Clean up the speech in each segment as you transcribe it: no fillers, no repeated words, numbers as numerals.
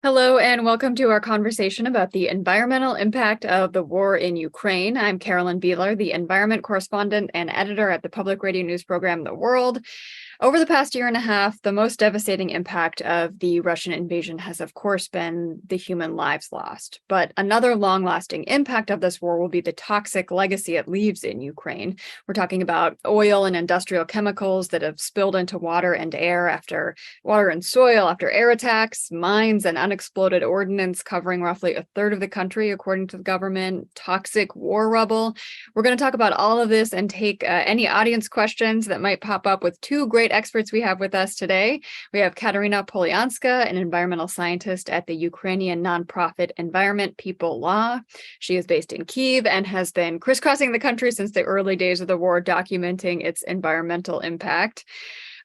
Hello, and welcome to our conversation about the environmental impact of the war in Ukraine. I'm Carolyn Beeler, the environment correspondent and editor at the public radio news program The World. Over the past year and a half, the most devastating impact of the Russian invasion has, of course, been the human lives lost. But another long-lasting impact of this war will be the toxic legacy it leaves in Ukraine. We're talking about oil and industrial chemicals that have spilled into water and soil after air attacks, mines and unexploded ordnance covering roughly a third of the country, according to the government, toxic war rubble. We're going to talk about all of this and take any audience questions that might pop up with two great experts we have with us today. We have Katerina Polyanska, an environmental scientist at the Ukrainian nonprofit Environment People Law. She is based in Kyiv and has been crisscrossing the country since the early days of the war, documenting its environmental impact.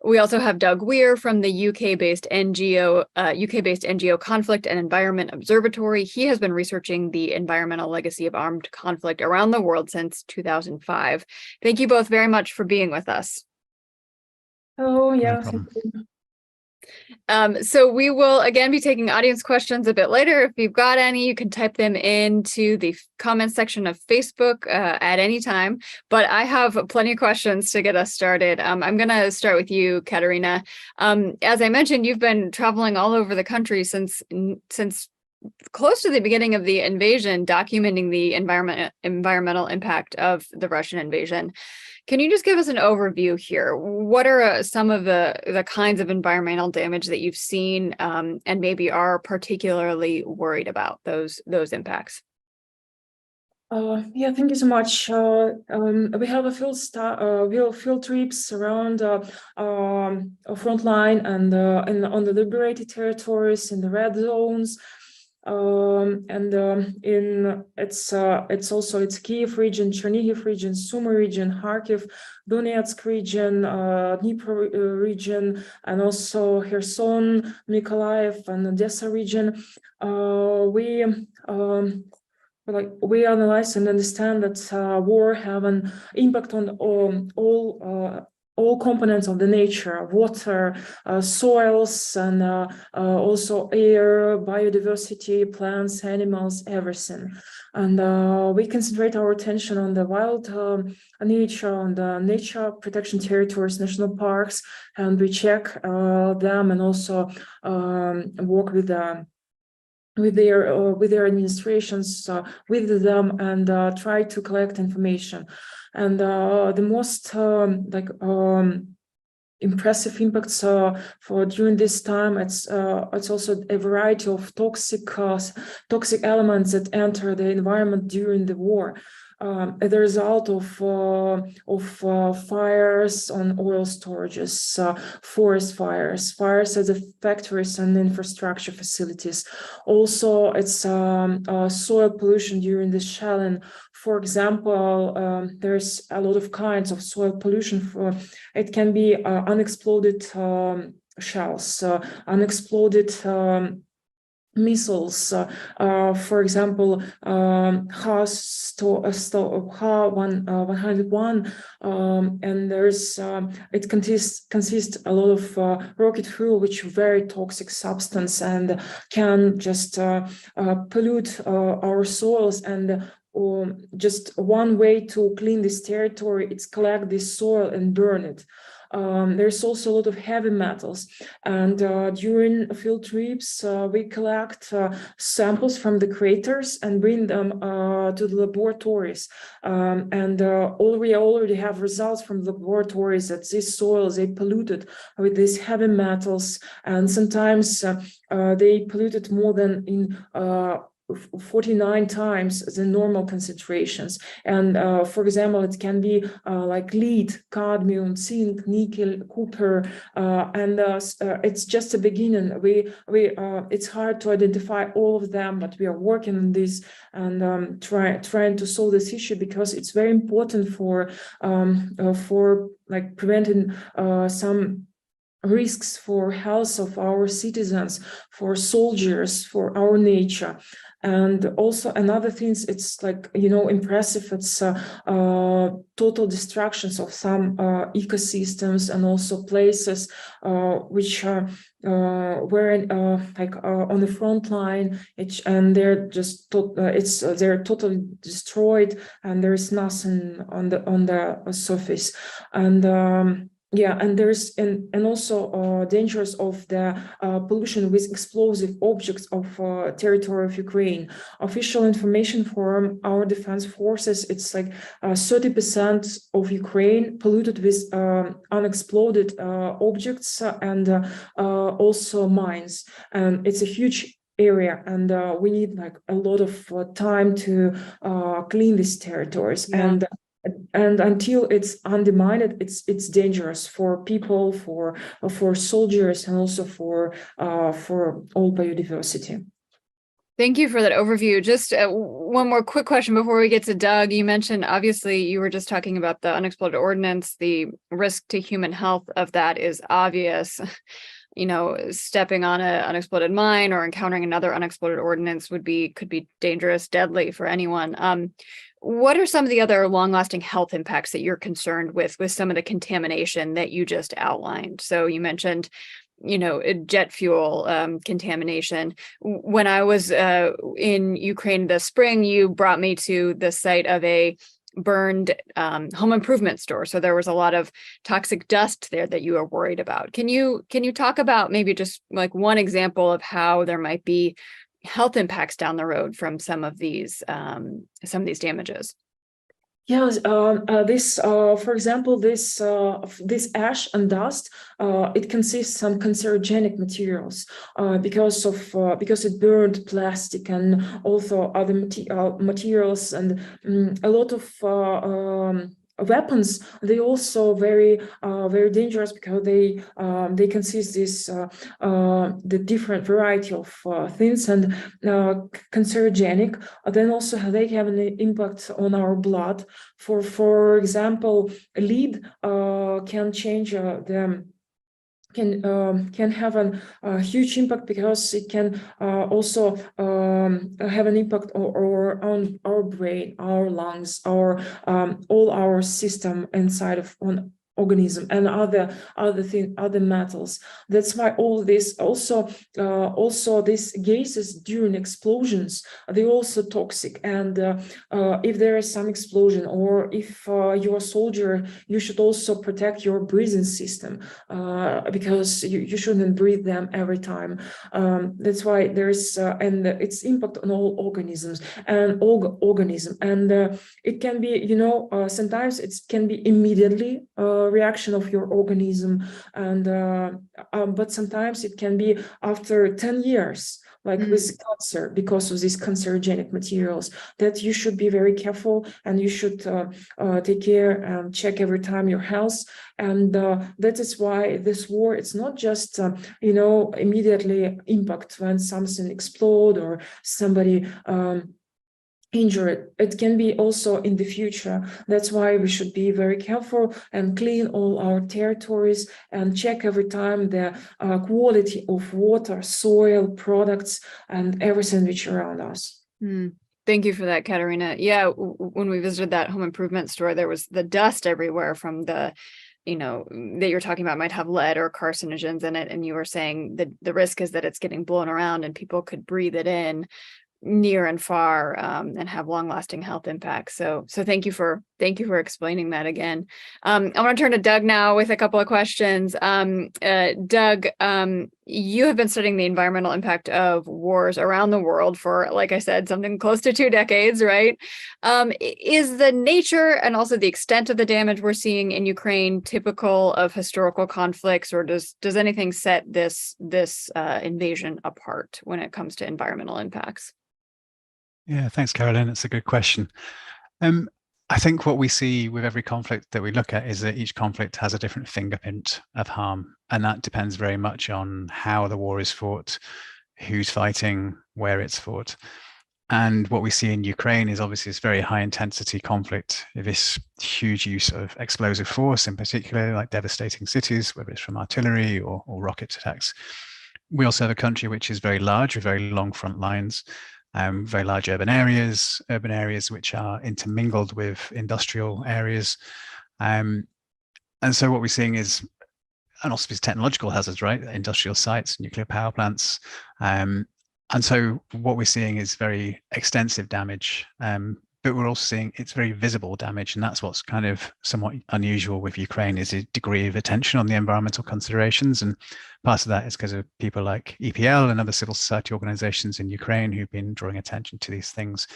We also have Doug Weir from the UK-based NGO Conflict and Environment Observatory. He has been researching the environmental legacy of armed conflict around the world since 2005. Thank you both very much for being with us. Oh, yeah. So we will again be taking audience questions a bit later. If you've got any, you can type them into the comments section of Facebook at any time. But I have plenty of questions to get us started. I'm going to start with you, Katerina. As I mentioned, you've been traveling all over the country since close to the beginning of the invasion, documenting the environmental impact of the Russian invasion. Can you just give us an overview here? What are some of the kinds of environmental damage that you've seen and maybe are particularly worried about those impacts? Yeah, thank you so much. We have a field trips around front line and on the liberated territories, in the red zones. It's Kiev region, Chernihiv region, Sumy region, Kharkiv, Donetsk region, Dnipro region, and also Kherson, Mykolaiv, and Odessa region. We analyze and understand that war have an impact on all components of the nature, water, soils, and also air, biodiversity, plants, animals, everything. And we concentrate our attention on the wild nature, on the nature protection territories, national parks, and we check them and also work with their administrations, with them, and try to collect information. And the most impressive impacts for during this time, it's also a variety of toxic elements that enter the environment during the war. As a result of fires on oil storages, forest fires at the factories and infrastructure facilities. Also, it's soil pollution during the shelling. For example, there's a lot of kinds of soil pollution. It can be unexploded shells, unexploded missiles, for example, Ha-101, and it consists a lot of rocket fuel, which is a very toxic substance and can just pollute our soils. And just one way to clean this territory is collect this soil and burn it. There's also a lot of heavy metals, and during field trips we collect samples from the craters and bring them to the laboratories, and we already have results from the laboratories that these soils, they polluted with these heavy metals, and sometimes they polluted more than in 49 times the normal concentrations. And for example, it can be like lead, cadmium, zinc, nickel, copper, and it's just a beginning. It's hard to identify all of them, but we are working on this and trying to solve this issue, because it's very important for like preventing some risks for health of our citizens, for soldiers, for our nature. And also another thing, it's like, impressive. It's total destructions of some ecosystems and also places which are on the front line, and they're just they're totally destroyed, and there is nothing on the surface. And and there's and also dangers of the pollution with explosive objects of territory of Ukraine. Official information from our defense forces, it's like 30% of Ukraine polluted with unexploded objects and also mines. And it's a huge area, and we need like a lot of time to clean these territories. Yeah. And until it's undermined, it's dangerous for people, for soldiers, and also for all biodiversity. Thank you for that overview. Just one more quick question before we get to Doug. You mentioned, obviously, you were just talking about the unexploded ordnance. The risk to human health of that is obvious. Stepping on an unexploded mine or encountering another unexploded ordnance could be dangerous, deadly for anyone. What are some of the other long-lasting health impacts that you're concerned with some of the contamination that you just outlined? So you mentioned, jet fuel contamination. When I was in Ukraine this spring, you brought me to the site of a burned home improvement store. So there was a lot of toxic dust there that you are worried about. Can you talk about maybe just like one example of how there might be health impacts down the road from some of these damages? Yes, for example, this ash and dust, it consists of some cancerogenic materials because it burned plastic and also other materials, and a lot of weapons. They also very dangerous because they consist the different variety of things and cancerogenic. Then also they have an impact on our blood. For example, lead can change can have a huge impact because it can also have an impact on our brain, our lungs, our all our system inside of on organism and other metals. That's why all this also these gases during explosions, they're also toxic. And if there is some explosion, or if you're a soldier, you should also protect your breathing system because you shouldn't breathe them every time. That's why there's and its impact on all organisms and it can be, sometimes it can be immediately reaction of your organism, and but sometimes it can be after 10 years, like with cancer, because of these cancerogenic materials, that you should be very careful, and you should take care and check every time your health. And that is why this war, it's not just immediately impact when something explode or somebody injured. It can be also in the future. That's why we should be very careful and clean all our territories and check every time the quality of water, soil, products, and everything which around us. Thank you for that, Katerina. Yeah, when we visited that home improvement store, there was the dust everywhere from the that you're talking about might have lead or carcinogens in it. And you were saying that the risk is that it's getting blown around and people could breathe it in near and far and have long-lasting health impacts. So thank you for explaining that again. I want to turn to Doug now with a couple of questions. Doug, you have been studying the environmental impact of wars around the world for, like I said, something close to 2 decades, right? Is the nature and also the extent of the damage we're seeing in Ukraine typical of historical conflicts, or does anything set this invasion apart when it comes to environmental impacts? Yeah, thanks, Carolyn. It's a good question. I think what we see with every conflict that we look at is that each conflict has a different fingerprint of harm, and that depends very much on how the war is fought, who's fighting, where it's fought. And what we see in Ukraine is obviously this very high intensity conflict, this huge use of explosive force, in particular, like devastating cities, whether it's from artillery or rocket attacks. We also have a country which is very large with very long front lines. very large urban areas which are intermingled with industrial areas. And so what we're seeing is, and also these technological hazards, right? Industrial sites, nuclear power plants. And so what we're seeing is very extensive damage, but we're also seeing it's very visible damage. And that's what's kind of somewhat unusual with Ukraine, is a degree of attention on the environmental considerations. And part of that is because of people like EPL and other civil society organizations in Ukraine who've been drawing attention to these things.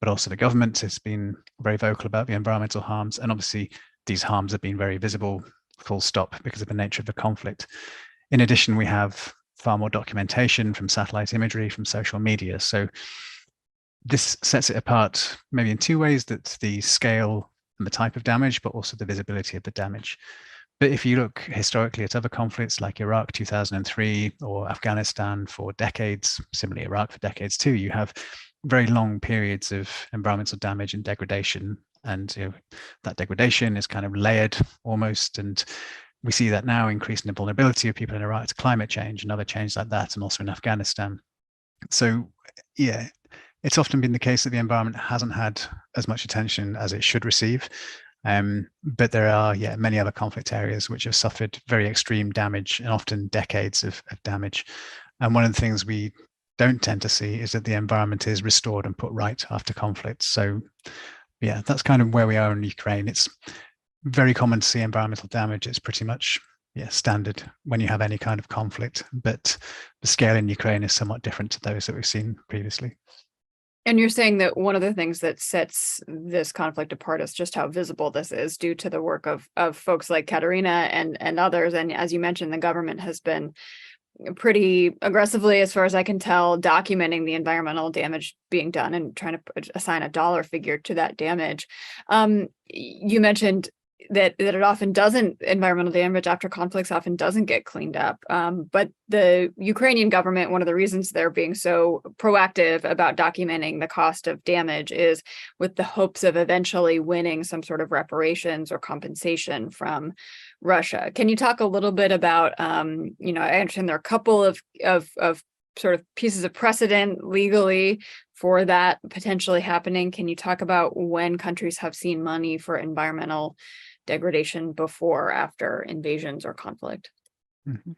But also the government has been very vocal about the environmental harms. And obviously these harms have been very visible, full stop, because of the nature of the conflict. In addition, we have far more documentation from satellite imagery, from social media. So this sets it apart maybe in two ways: that the scale and the type of damage, but also the visibility of the damage. But if you look historically at other conflicts like Iraq 2003 or Afghanistan for decades, similarly Iraq for decades too, you have very long periods of environmental damage and degradation. And that degradation is kind of layered almost. And we see that now increasing the vulnerability of people in Iraq to climate change and other changes like that, and also in Afghanistan. So yeah, it's often been the case that the environment hasn't had as much attention as it should receive. But there are many other conflict areas which have suffered very extreme damage, and often decades of damage. And one of the things we don't tend to see is that the environment is restored and put right after conflict. So yeah, that's kind of where we are in Ukraine. It's very common to see environmental damage. It's pretty much standard when you have any kind of conflict, but the scale in Ukraine is somewhat different to those that we've seen previously. And you're saying that one of the things that sets this conflict apart is just how visible this is, due to the work of folks like Katerina and others. And as you mentioned, the government has been pretty aggressively, as far as I can tell, documenting the environmental damage being done and trying to assign a dollar figure to that damage. You mentioned that it often doesn't, environmental damage after conflicts often doesn't get cleaned up. But the Ukrainian government, one of the reasons they're being so proactive about documenting the cost of damage is with the hopes of eventually winning some sort of reparations or compensation from Russia. Can you talk a little bit about, I understand there are a couple of sort of pieces of precedent legally for that potentially happening. Can you talk about when countries have seen money for environmental degradation before or after invasions or conflict? Mm-hmm.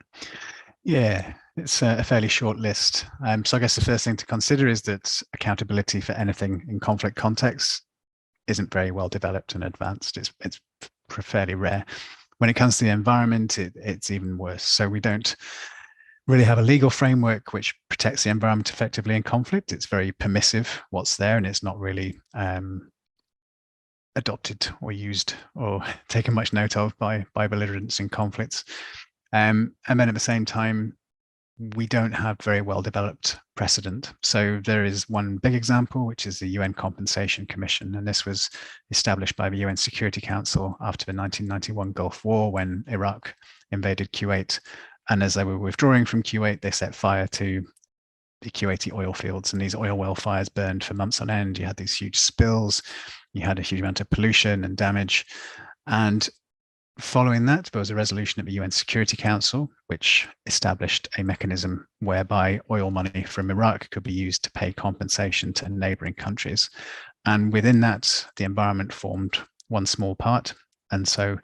Yeah, it's a fairly short list. So I guess the first thing to consider is that accountability for anything in conflict context isn't very well developed and advanced. It's fairly rare. When it comes to the environment, it's even worse. So we don't really have a legal framework which protects the environment effectively in conflict. It's very permissive what's there, and it's not really adopted or used or taken much note of by belligerents in conflicts. And then at the same time, we don't have very well developed precedent. So there is one big example, which is the UN Compensation Commission. And this was established by the UN Security Council after the 1991 Gulf War, when Iraq invaded Kuwait. And as they were withdrawing from Kuwait, they set fire to the Kuwaiti oil fields, and these oil well fires burned for months on end. You had these huge spills, you had a huge amount of pollution and damage. And following that, there was a resolution at the UN Security Council, which established a mechanism whereby oil money from Iraq could be used to pay compensation to neighboring countries. And within that, the environment formed one small part. And so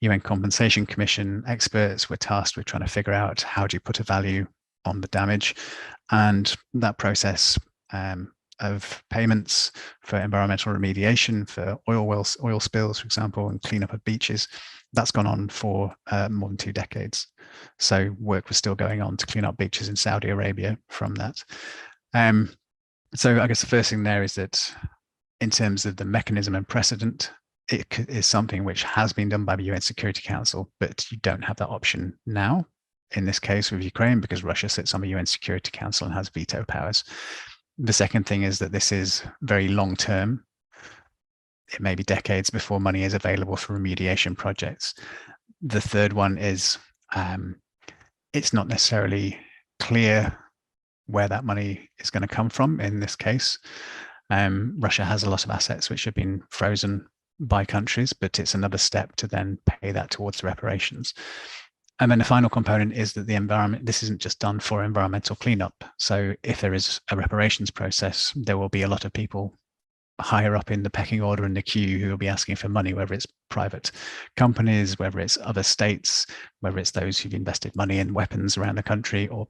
UN Compensation Commission experts were tasked with trying to figure out, how do you put a value on the damage? And that process of payments for environmental remediation, for oil spills, for example, and cleanup of beaches, that's gone on for more than 2 decades. So work was still going on to clean up beaches in Saudi Arabia from that. So I guess the first thing there is that in terms of the mechanism and precedent, it is something which has been done by the UN Security Council, but you don't have that option now, in this case with Ukraine, because Russia sits on the UN Security Council and has veto powers. The second thing is that this is very long term. It may be decades before money is available for remediation projects. The third one is it's not necessarily clear where that money is going to come from in this case. Russia has a lot of assets which have been frozen by countries, but it's another step to then pay that towards reparations. And then the final component is that the environment, this isn't just done for environmental cleanup. So if there is a reparations process, there will be a lot of people higher up in the pecking order in the queue who will be asking for money, whether it's private companies, whether it's other states, whether it's those who've invested money in weapons around the country, or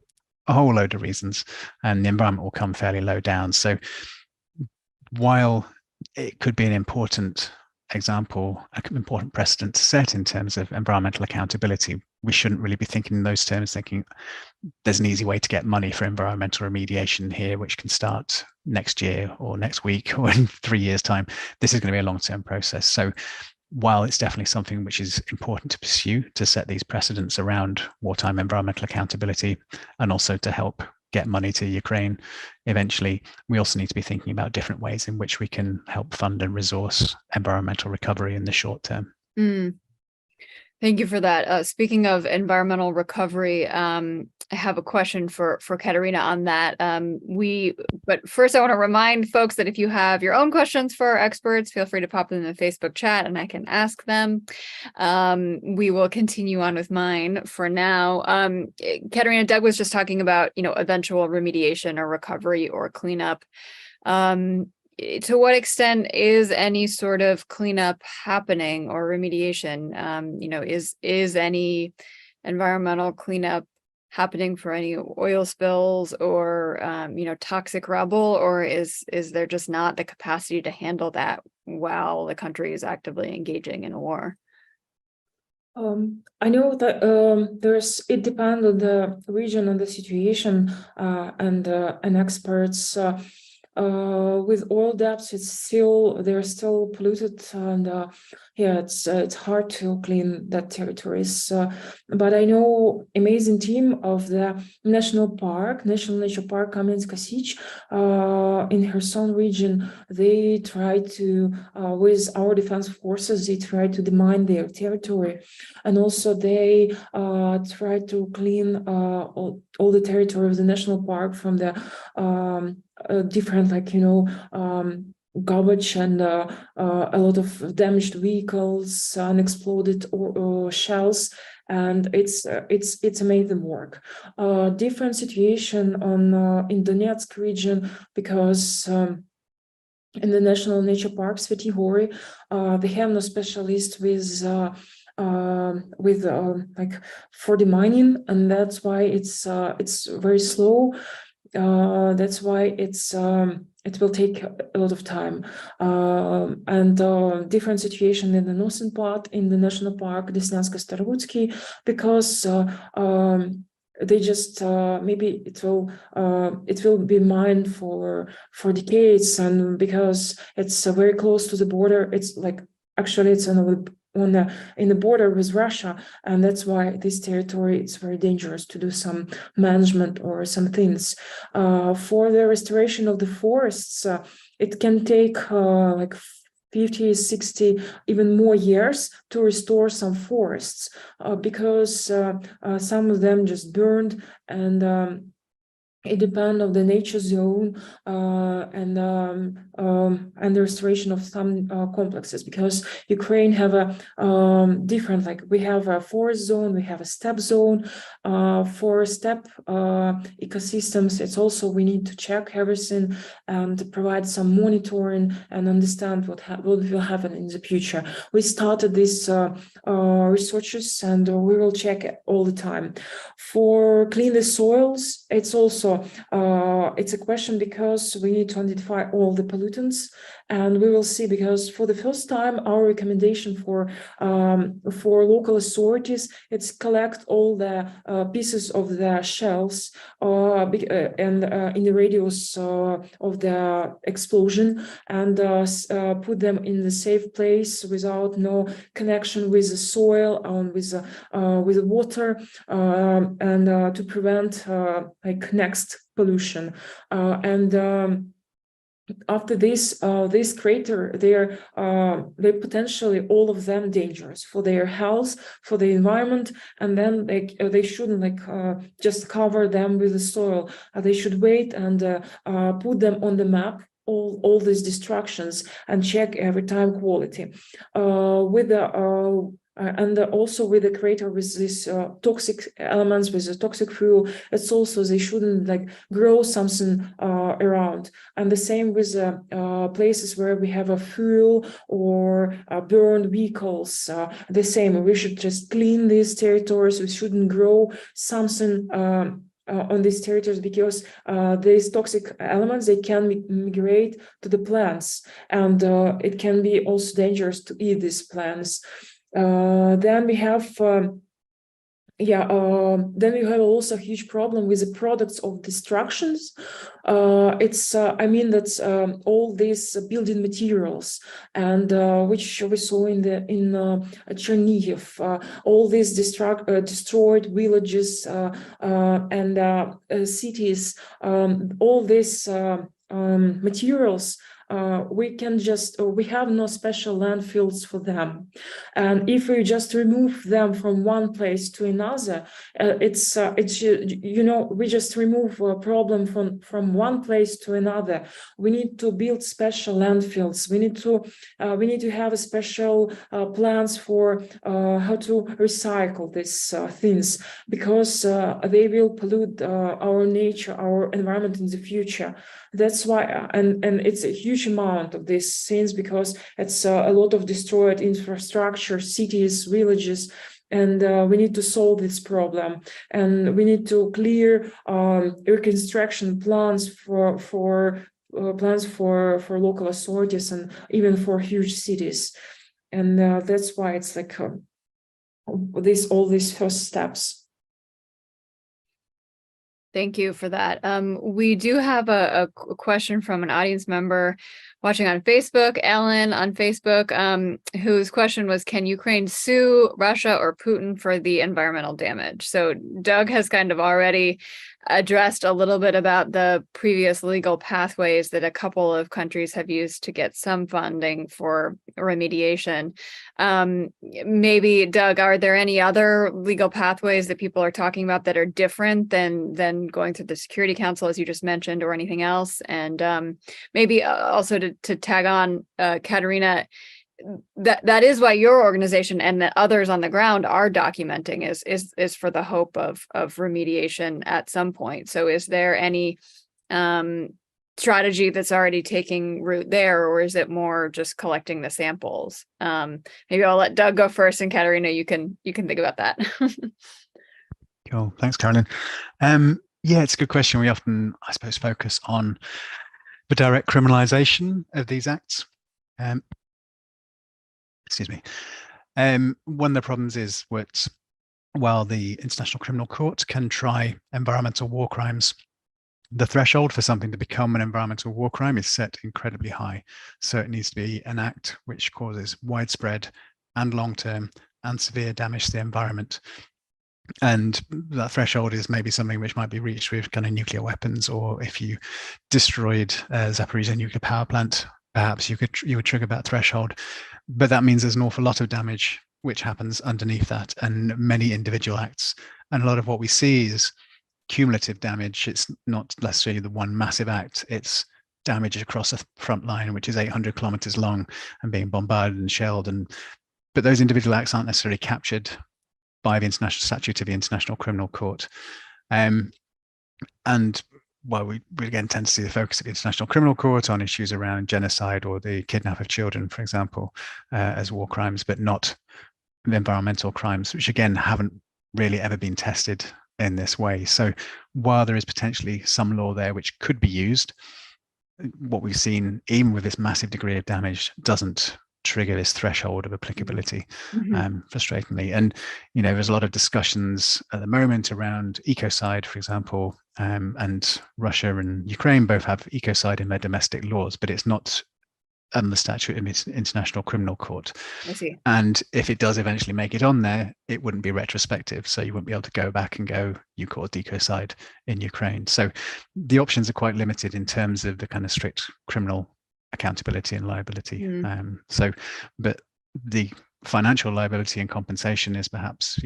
a whole load of reasons. And the environment will come fairly low down. So while it could be an important example, an important precedent to set in terms of environmental accountability, we shouldn't really be thinking in those terms, thinking there's an easy way to get money for environmental remediation here, which can start next year or next week or in 3 years' time. This is going to be a long-term process. So while it's definitely something which is important to pursue, to set these precedents around wartime environmental accountability and also to help get money to Ukraine eventually, we also need to be thinking about different ways in which we can help fund and resource environmental recovery in the short term. Thank you for that. Speaking of environmental recovery, I have a question for Katerina on that. But first I want to remind folks that if you have your own questions for our experts, feel free to pop them in the Facebook chat and I can ask them. We will continue on with mine for now. Katerina, Doug was just talking about, eventual remediation or recovery or cleanup. To what extent is any sort of cleanup happening or remediation? Is any environmental cleanup happening for any oil spills or toxic rubble, or is there just not the capacity to handle that while the country is actively engaging in a war? I know that it depends on the region and the situation, and experts. With oil depths, they're still polluted, and it's hard to clean that territories. But I know amazing team of the National Nature Park Kamenska Sich in Kherson region. They try to, with our defense forces, they try to demine their territory, and also they try to clean all the territory of the national park from the different, garbage and a lot of damaged vehicles, unexploded shells, and it's amazing work. Different situation in Donetsk region, because in the National Nature Park Svety Hory, they have no specialist with for the mining, and that's why it's very slow. That's why it will take a lot of time, and different situation in the northern part in the national park, Desnyansko-Starorutsky, because they just maybe it will be mined for decades, and because it's very close to the border, it's in the border with Russia, and that's why this territory is very dangerous to do some management or some things. For the restoration of the forests, it can take 50, 60, even more years to restore some forests, because some of them just burned, and it depends on the nature zone and the restoration of some complexes, because Ukraine have a different, we have a forest zone, we have a steppe zone. For steppe ecosystems, it's also, we need to check everything and provide some monitoring and understand what will happen in the future. We started these researches, and we will check it all the time. For clean the soils, it's also it's a question, because we need to identify all the pollutants, and we will see, because for the first time our recommendation for local authorities, it's collect all the pieces of the shells and in the radius of the explosion, and put them in the safe place without no connection with the soil and with the water, and to prevent next pollution. After this crater, they're potentially all of them dangerous for their health, for the environment, and then they shouldn't just cover them with the soil. They should wait and put them on the map, all these destructions, and check every time quality. and also with the crater with these toxic elements, with the toxic fuel, it's also they shouldn't like grow something around. And the same with places where we have a fuel or burned vehicles. The same, we should just clean these territories. We shouldn't grow something on these territories, because these toxic elements, they can migrate to the plants, and it can be also dangerous to eat these plants. Then we have then we have also a huge problem with the products of destructions. I mean that's all these building materials, and which we saw in Chernihiv, all these destroyed villages and cities, all these materials. We have no special landfills for them, and if we just remove them from one place to another, we just remove a problem from one place to another. We need to build special landfills. We need to have a special plans for how to recycle these things, because they will pollute our nature, our environment in the future. That's why, and it's a huge amount of these things, because it's a lot of destroyed infrastructure, cities, villages, and we need to solve this problem. And we need to clear reconstruction plans for local authorities and even for huge cities. And that's why it's like all these first steps. Thank you for that. We do have a question from an audience member watching on Facebook, Ellen on Facebook, whose question was, can Ukraine sue Russia or Putin for the environmental damage? So Doug has kind of already addressed a little bit about the previous legal pathways that a couple of countries have used to get some funding for remediation. Maybe, Doug, are there any other legal pathways that people are talking about that are different than going through the Security Council, as you just mentioned, or anything else? And maybe also to tag on, Katerina, that is why your organization and the others on the ground are documenting is for the hope of remediation at some point. So is there any strategy that's already taking root there, or is it more just collecting the samples? Maybe I'll let Doug go first, and Katerina, you can think about that. Cool. Thanks, Carolyn. Yeah, it's a good question. We often, I suppose, focus on the direct criminalization of these acts. Excuse me. One of the problems is that while the International Criminal Court can try environmental war crimes, the threshold for something to become an environmental war crime is set incredibly high. So it needs to be an act which causes widespread and long-term and severe damage to the environment. And that threshold is maybe something which might be reached with kind of nuclear weapons, or if you destroyed Zaporizhzhia nuclear power plant, perhaps you would trigger that threshold. But that means there's an awful lot of damage which happens underneath that, and many individual acts. And a lot of what we see is cumulative damage. It's not necessarily the one massive act, it's damage across a front line which is 800 kilometers long and being bombarded and shelled. But those individual acts aren't necessarily captured by the international statute of the International Criminal Court. And well, we again tend to see the focus of the International Criminal Court on issues around genocide or the kidnap of children, for example, as war crimes, but not the environmental crimes, which again haven't really ever been tested in this way. So while there is potentially some law there which could be used, what we've seen, even with this massive degree of damage, doesn't trigger this threshold of applicability, frustratingly. And there's a lot of discussions at the moment around ecocide, for example, and Russia and Ukraine both have ecocide in their domestic laws, but it's not on the statute of the International Criminal Court. I see. And if it does eventually make it on there, it wouldn't be retrospective, so you wouldn't be able to go back and go, you caused ecocide in Ukraine. So the options are quite limited in terms of the kind of strict criminal accountability and liability. But the financial liability and compensation is perhaps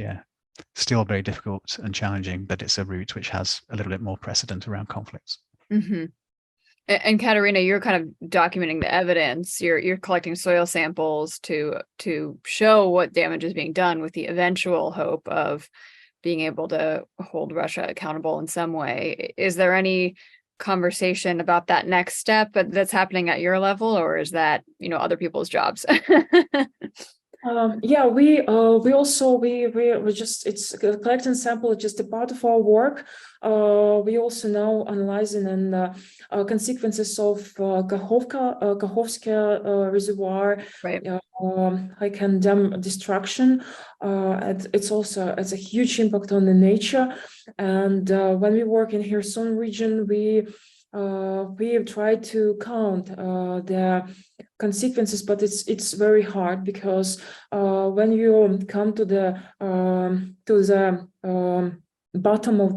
still very difficult and challenging, but it's a route which has a little bit more precedent around conflicts. And Katerina, you're kind of documenting the evidence. You're collecting soil samples to show what damage is being done, with the eventual hope of being able to hold Russia accountable in some way. Is there any conversation about that next step that's happening at your level, or is that, other people's jobs? Yeah, we just, it's collecting sample is just a part of our work. We also now analyzing and consequences of Kakhovka reservoir, Right. Dam destruction. It's a huge impact on the nature. And when we work in Kherson region, we try to count the consequences, but it's very hard, because when you come to the bottom of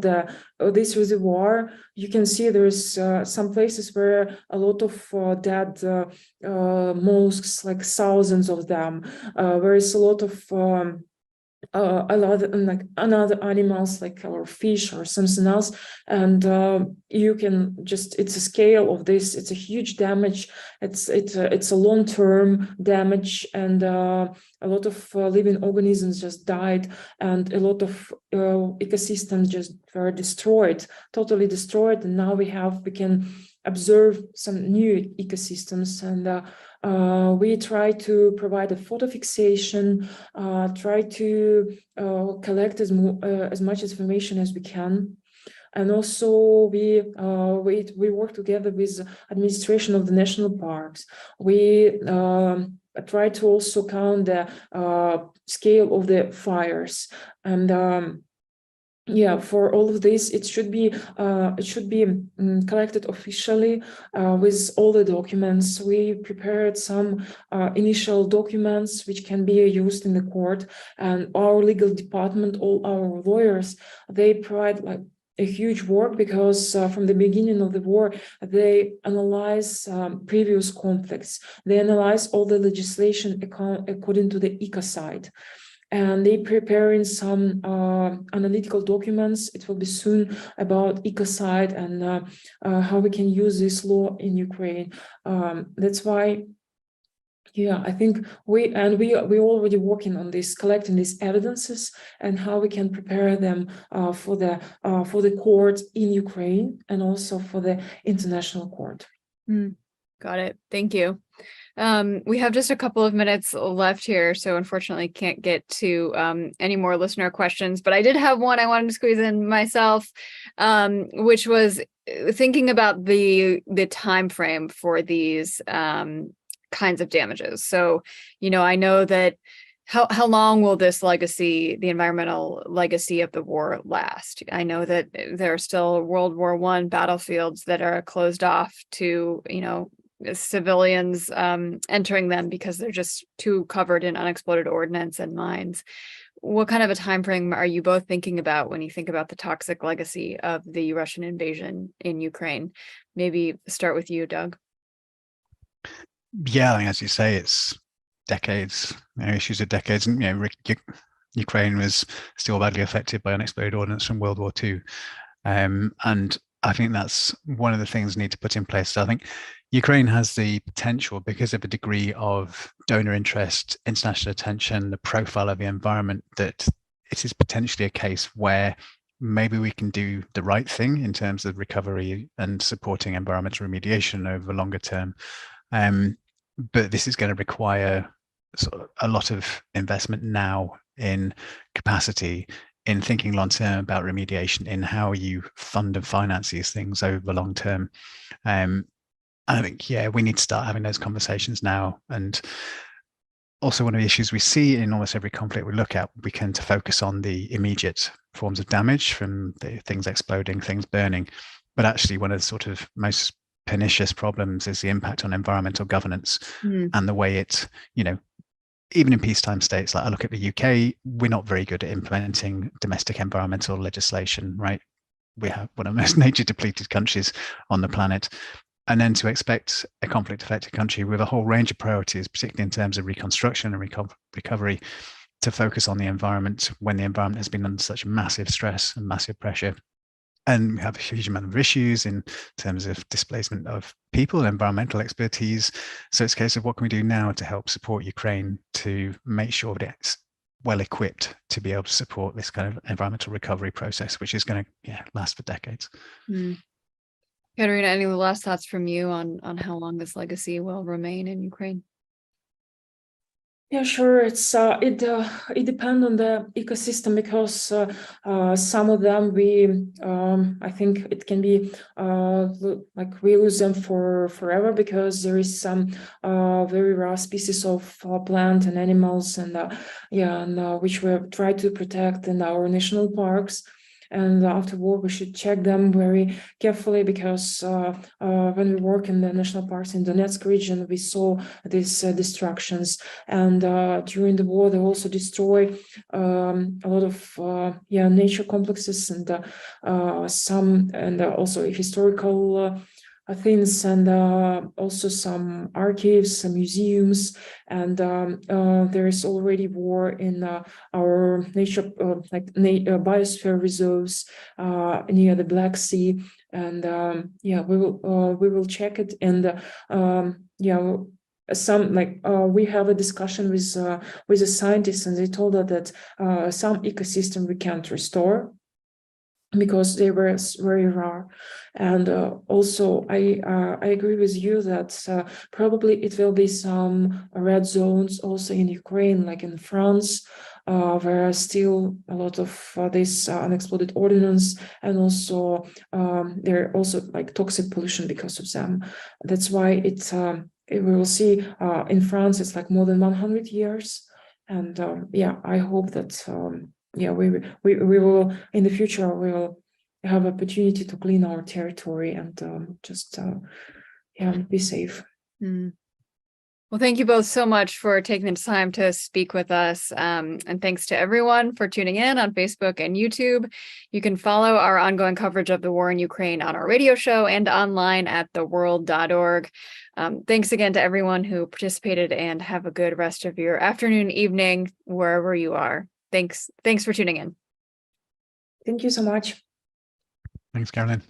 this reservoir, you can see there's some places where a lot of dead mollusks, like thousands of them. There is a lot of like another animals, like or fish or something else, and you can just, it's a scale of this, it's a huge damage, it's a long-term damage, and a lot of living organisms just died, and a lot of ecosystems just were destroyed, totally destroyed. And now we can observe some new ecosystems, and we try to provide a photo fixation, try to collect as much information as we can. And also we work together with administration of the national parks. We try to also count the scale of the fires, and yeah, for all of this, it should be collected officially with all the documents. We prepared some initial documents which can be used in the court, and our legal department, all our lawyers, they provide like a huge work, because from the beginning of the war, they analyze previous conflicts. They analyze all the legislation according to the ecocide. And they preparing some analytical documents. It will be soon about ecocide and how we can use this law in Ukraine. That's why, yeah, I think we already working on this, collecting these evidences and how we can prepare them for the court in Ukraine, and also for the international court. Got it. Thank you. We have just a couple of minutes left here, so unfortunately can't get to any more listener questions, but I did have one I wanted to squeeze in myself, which was thinking about the time frame for these kinds of damages. So, I know that how long will this legacy, the environmental legacy of the war, last? I know that there are still World War I battlefields that are closed off to, civilians entering them because they're just too covered in unexploded ordnance and mines. What kind of a time frame are you both thinking about when you think about the toxic legacy of the Russian invasion in Ukraine? Maybe start with you, Doug. Yeah, I think, as you say, it's decades, issues of decades, and Ukraine was still badly affected by unexploded ordnance from World War II, and I think that's one of the things we need to put in place. So I think Ukraine has the potential, because of a degree of donor interest, international attention, the profile of the environment, that it is potentially a case where maybe we can do the right thing in terms of recovery and supporting environmental remediation over the longer term. But this is going to require sort of a lot of investment now in capacity, in thinking long term about remediation, in how you fund and finance these things over the long term. I think, yeah, we need to start having those conversations now. And also, one of the issues we see in almost every conflict we look at, we tend to focus on the immediate forms of damage from the things exploding, things burning. But actually, one of the sort of most pernicious problems is the impact on environmental governance and the way it, even in peacetime states, like I look at the UK, we're not very good at implementing domestic environmental legislation, right? We have one of the most nature depleted countries on the planet. And then to expect a conflict affected country with a whole range of priorities, particularly in terms of reconstruction and recovery, to focus on the environment when the environment has been under such massive stress and massive pressure, And we have a huge amount of issues in terms of displacement of people, environmental expertise. So it's a case of what can we do now to help support Ukraine to make sure that it's well equipped to be able to support this kind of environmental recovery process, which is going to last for decades. Katerina, any last thoughts from you on how long this legacy will remain in Ukraine? Yeah, sure. It's it depends on the ecosystem, because some of them I think it can be like we lose them forever, because there is some very rare species of plant and animals, and which we have tried to protect in our national parks. And afterward, we should check them very carefully, because when we work in the national parks in Donetsk region, we saw these destructions. And during the war, they also destroy a lot of nature complexes and also historical things, and also some archives, some museums, and there is already war in our nature, biosphere reserves near the Black Sea, and we will check it, and we have a discussion with the scientists, and they told us that some ecosystem we can't restore because they were very rare. And also I agree with you that probably it will be some red zones also in Ukraine, like in France, where are still a lot of this unexploded ordnance, and also there are also like toxic pollution because of them. That's why we will see in France it's like more than 100 years, and I hope that we will in the future we will have opportunity to clean our territory and just be safe. Well, thank you both so much for taking the time to speak with us. And thanks to everyone for tuning in on Facebook and YouTube. You can follow our ongoing coverage of the war in Ukraine on our radio show and online at theworld.org. Thanks again to everyone who participated, and have a good rest of your afternoon, evening, wherever you are. Thanks for tuning in. Thank you so much. Thanks, Carolyn.